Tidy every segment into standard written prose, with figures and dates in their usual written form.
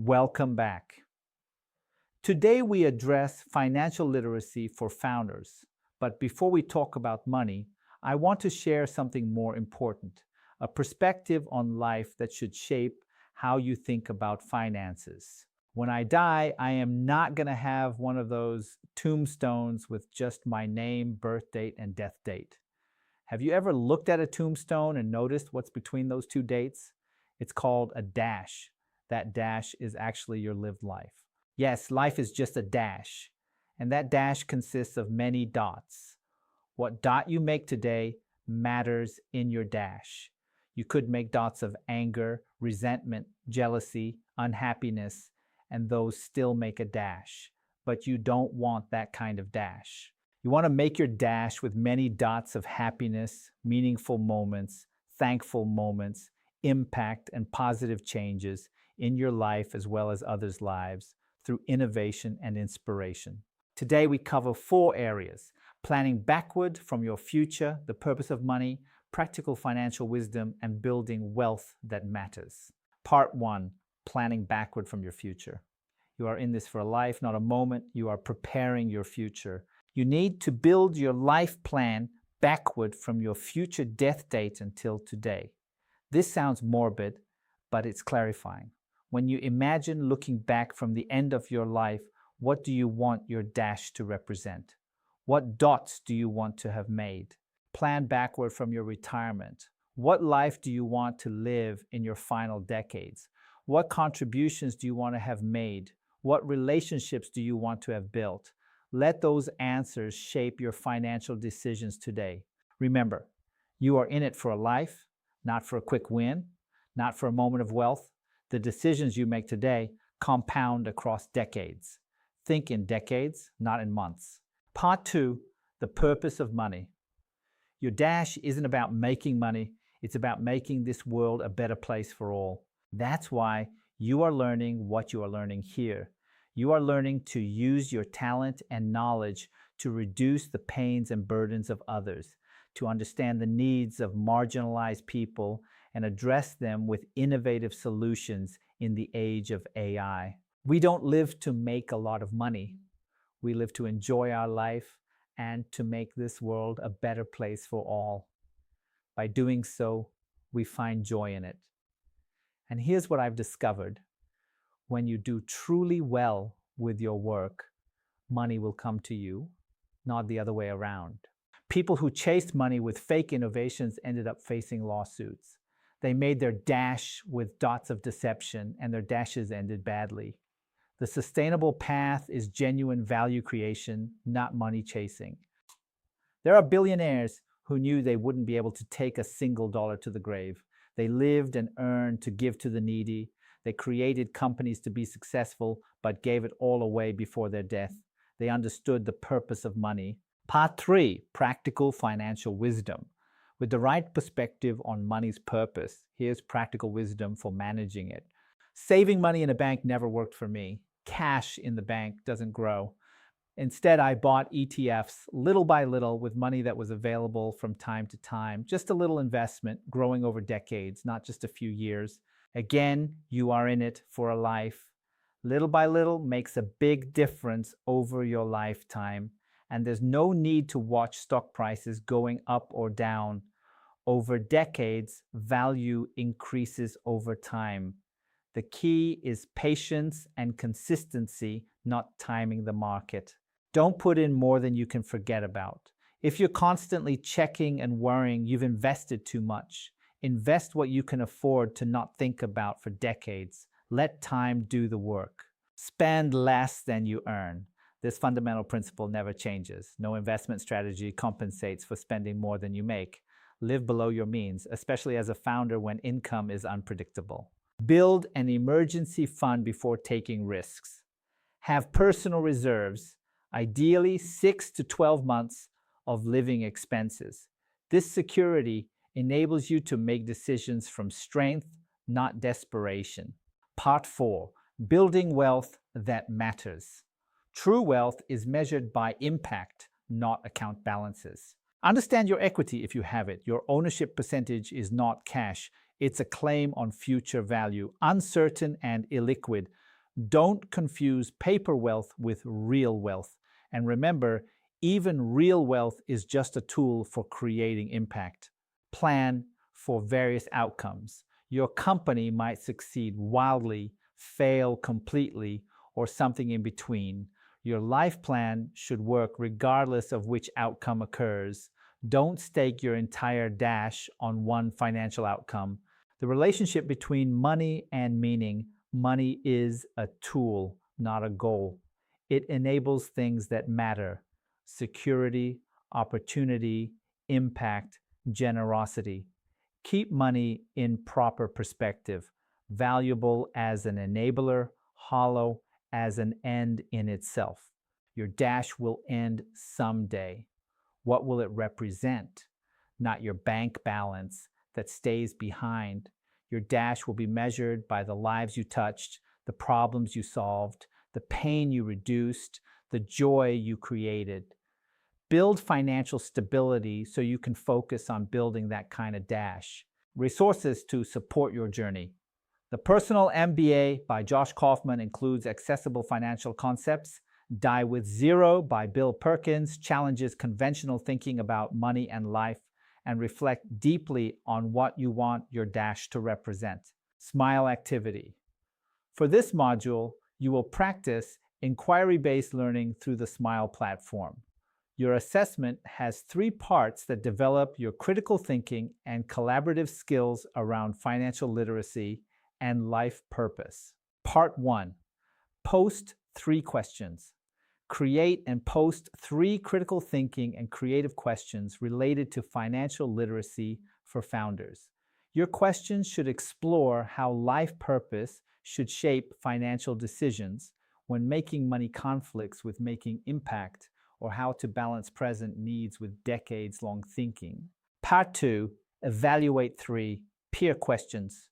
Welcome back. Today we address financial literacy for founders. But before we talk about money, I want to share something more important, a perspective on life that should shape how you think about finances. When I die, I am not going to have one of those tombstones with just my name, birth date, and death date. Have you ever looked at a tombstone and noticed what's between those two dates? It's called a dash. That dash is actually your lived life. Yes, life is just a dash, and that dash consists of many dots. What dot you make today matters in your dash. You could make dots of anger, resentment, jealousy, unhappiness, and those still make a dash. But you don't want that kind of dash. You want to make your dash with many dots of happiness, meaningful moments, thankful moments, impact, and positive changes in your life as well as others' lives through innovation and inspiration. Today we cover 4 areas: planning backward from your future, the purpose of money, practical financial wisdom, and building wealth that matters. Part 1, planning backward from your future. You are in this for a life, not a moment. You are preparing your future. You need to build your life plan backward from your future death date until today. This sounds morbid, but it's clarifying. When you imagine looking back from the end of your life, what do you want your dash to represent? What dots do you want to have made? Plan backward from your retirement. What life do you want to live in your final decades? What contributions do you want to have made? What relationships do you want to have built? Let those answers shape your financial decisions today. Remember, you are in it for a life, not for a quick win, not for a moment of wealth. The decisions you make today compound across decades. Think in decades, not in months. Part 2, the purpose of money. Your dash isn't about making money, it's about making this world a better place for all. That's why you are learning what you are learning here. You are learning to use your talent and knowledge to reduce the pains and burdens of others, to understand the needs of marginalized people and address them with innovative solutions in the age of AI. We don't live to make a lot of money. We live to enjoy our life and to make this world a better place for all. By doing so, we find joy in it. And here's what I've discovered. When you do truly well with your work, money will come to you, not the other way around. People who chased money with fake innovations ended up facing lawsuits. They made their dash with dots of deception, and their dashes ended badly. The sustainable path is genuine value creation, not money chasing. There are billionaires who knew they wouldn't be able to take a single dollar to the grave. They lived and earned to give to the needy. They created companies to be successful, but gave it all away before their death. They understood the purpose of money. Part 3, practical financial wisdom. With the right perspective on money's purpose, here's practical wisdom for managing it. Saving money in a bank never worked for me. Cash in the bank doesn't grow. Instead, I bought ETFs little by little with money that was available from time to time. Just a little investment growing over decades, not just a few years. Again, you are in it for a life. Little by little makes a big difference over your lifetime. And there's no need to watch stock prices going up or down. Over decades, value increases over time. The key is patience and consistency, not timing the market. Don't put in more than you can forget about. If you're constantly checking and worrying, you've invested too much. Invest what you can afford to not think about for decades. Let time do the work. Spend less than you earn. This fundamental principle never changes. No investment strategy compensates for spending more than you make. Live below your means, especially as a founder when income is unpredictable. Build an emergency fund before taking risks. Have personal reserves, ideally 6 to 12 months of living expenses. This security enables you to make decisions from strength, not desperation. Part 4, building wealth that matters. True wealth is measured by impact, not account balances. Understand your equity if you have it. Your ownership percentage is not cash. It's a claim on future value, uncertain and illiquid, Don't confuse paper wealth with real wealth. And remember, even real wealth is just a tool for creating impact. Plan for various outcomes. Your company might succeed wildly, fail completely, or something in between. Your life plan should work regardless of which outcome occurs. Don't stake your entire dash on one financial outcome. The relationship between money and meaning. Money is a tool, not a goal. It enables things that matter: security, opportunity, impact, generosity. Keep money in proper perspective, valuable as an enabler, hollow as an end in itself. Your dash will end someday. What will it represent? Not your bank balance that stays behind. Your dash will be measured by the lives you touched, the problems you solved, the pain you reduced, the joy you created. Build financial stability so you can focus on building that kind of dash. Resources to support your journey. The Personal MBA by Josh Kaufman includes accessible financial concepts. Die with Zero by Bill Perkins challenges conventional thinking about money and life and reflect deeply on what you want your dash to represent. Smile activity. For this module, you will practice inquiry-based learning through the Smile platform. Your assessment has 3 parts that develop your critical thinking and collaborative skills around financial literacy and life purpose. Part 1. Post 3 questions. Create and post 3 critical thinking and creative questions related to financial literacy for founders. Your questions should explore how life purpose should shape financial decisions, when making money conflicts with making impact, or how to balance present needs with decades-long thinking. Part 2, evaluate 3 peer questions.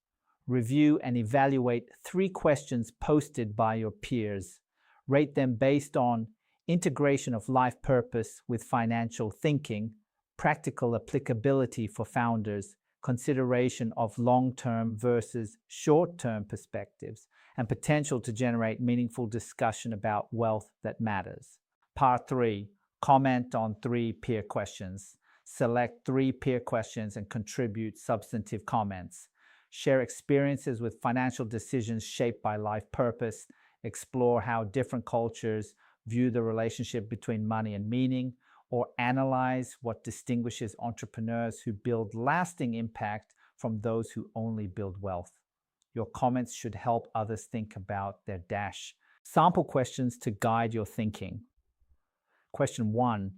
Review and evaluate 3 questions posted by your peers. Rate them based on integration of life purpose with financial thinking, practical applicability for founders, consideration of long-term versus short-term perspectives, and potential to generate meaningful discussion about wealth that matters. Part 3, comment on 3 peer questions. Select 3 peer questions and contribute substantive comments. Share experiences with financial decisions shaped by life purpose. Explore how different cultures view the relationship between money and meaning, or analyze what distinguishes entrepreneurs who build lasting impact from those who only build wealth. Your comments should help others think about their dash. Sample questions to guide your thinking. Question 1.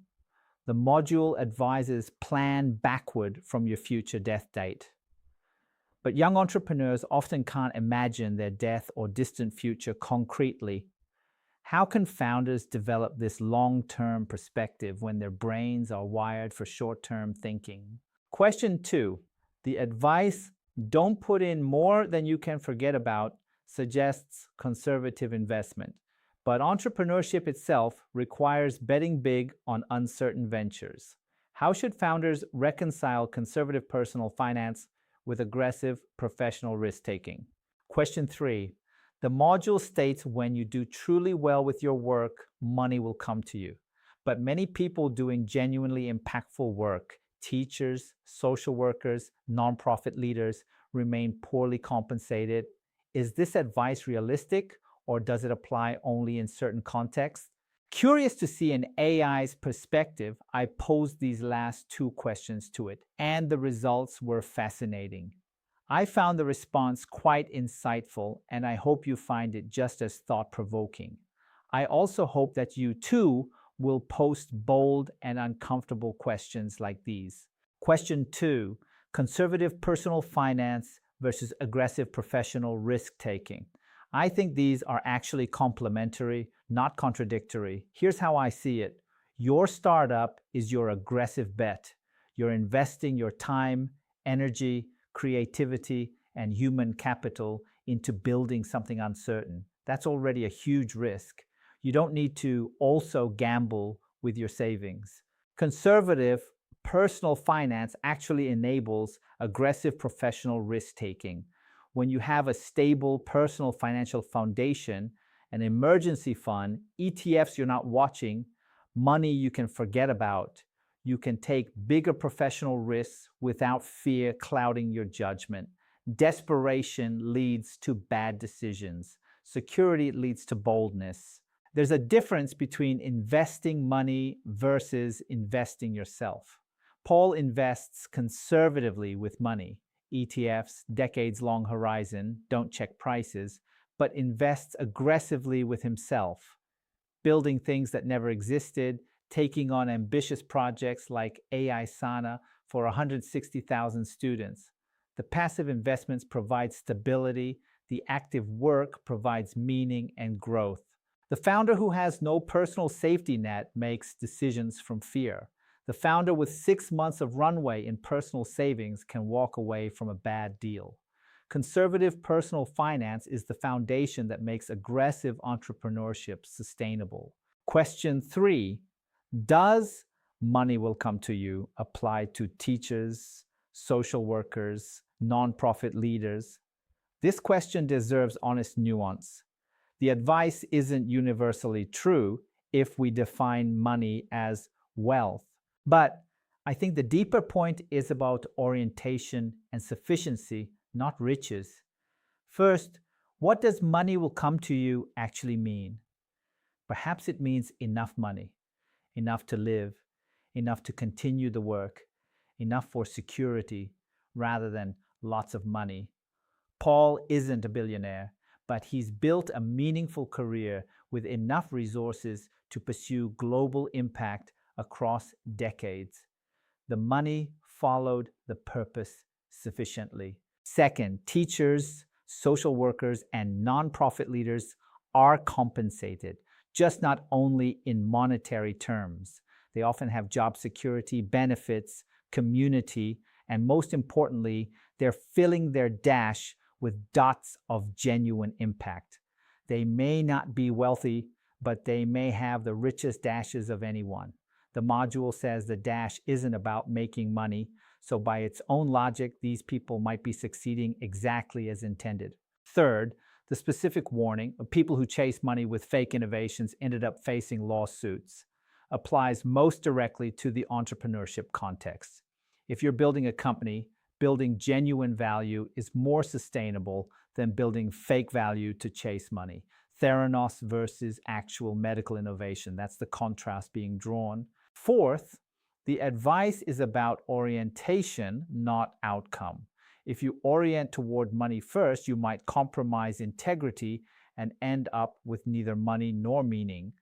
The module advises plan backward from your future death date. But young entrepreneurs often can't imagine their death or distant future concretely. How can founders develop this long-term perspective when their brains are wired for short-term thinking? Question 2. The advice, don't put in more than you can forget about, suggests conservative investment. But entrepreneurship itself requires betting big on uncertain ventures. How should founders reconcile conservative personal finance with aggressive professional risk-taking? Question 3. The module states when you do truly well with your work, money will come to you. But many people doing genuinely impactful work, teachers, social workers, nonprofit leaders, remain poorly compensated. Is this advice realistic, or does it apply only in certain contexts? Curious to see an AI's perspective, I posed these last 2 questions to it, and the results were fascinating. I found the response quite insightful, and I hope you find it just as thought-provoking. I also hope that you too will post bold and uncomfortable questions like these. Question 2, conservative personal finance versus aggressive professional risk-taking. I think these are actually complementary, not contradictory. Here's how I see it. Your startup is your aggressive bet. You're investing your time, energy, creativity, and human capital into building something uncertain. That's already a huge risk. You don't need to also gamble with your savings. Conservative personal finance actually enables aggressive professional risk-taking. When you have a stable personal financial foundation, an emergency fund, ETFs you're not watching, money you can forget about, you can take bigger professional risks without fear clouding your judgment. Desperation leads to bad decisions. Security leads to boldness. There's a difference between investing money versus investing yourself. Paul invests conservatively with money. ETFs, decades-long horizon, don't check prices, but invests aggressively with himself, building things that never existed, taking on ambitious projects like AI Sana for 160,000 students. The passive investments provide stability, the active work provides meaning and growth. The founder who has no personal safety net makes decisions from fear. The founder with 6 months of runway in personal savings can walk away from a bad deal. Conservative personal finance is the foundation that makes aggressive entrepreneurship sustainable. Question 3, does money will come to you apply to teachers, social workers, nonprofit leaders? This question deserves honest nuance. The advice isn't universally true if we define money as wealth. But I think the deeper point is about orientation and sufficiency, not riches. First, what does money will come to you actually mean? Perhaps it means enough money, enough to live, enough to continue the work, enough for security, rather than lots of money. Paul isn't a billionaire, but he's built a meaningful career with enough resources to pursue global impact across decades. The money followed the purpose sufficiently. Second, teachers, social workers, and nonprofit leaders are compensated, just not only in monetary terms. They often have job security, benefits, community, and most importantly, they're filling their dash with dots of genuine impact. They may not be wealthy, but they may have the richest dashes of anyone. The module says the dash isn't about making money, so by its own logic, these people might be succeeding exactly as intended. Third, the specific warning of people who chase money with fake innovations ended up facing lawsuits applies most directly to the entrepreneurship context. If you're building a company, building genuine value is more sustainable than building fake value to chase money. Theranos versus actual medical innovation. That's the contrast being drawn. Fourth, the advice is about orientation, not outcome. If you orient toward money first, you might compromise integrity and end up with neither money nor meaning.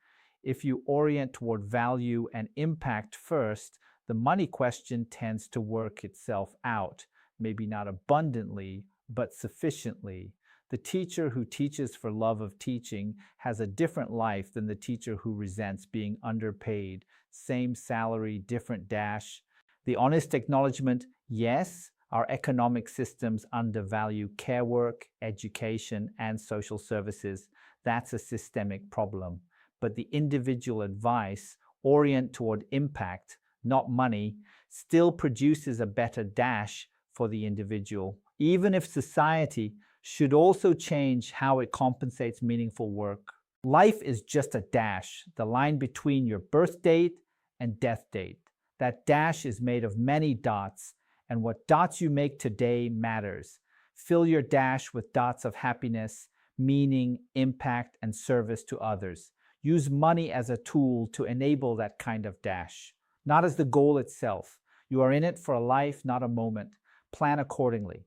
If you orient toward value and impact first, the money question tends to work itself out, maybe not abundantly, but sufficiently. The teacher who teaches for love of teaching has a different life than the teacher who resents being underpaid. Same salary, different dash. The honest acknowledgement, yes, our economic systems undervalue care work, education, and social services. That's a systemic problem. But the individual advice, orient toward impact, not money, still produces a better dash for the individual, even if society should also change how it compensates meaningful work. Life is just a dash, the line between your birth date and death date. That dash is made of many dots, and what dots you make today matters. Fill your dash with dots of happiness, meaning, impact, and service to others. Use money as a tool to enable that kind of dash, not as the goal itself. You are in it for a life, not a moment. Plan accordingly.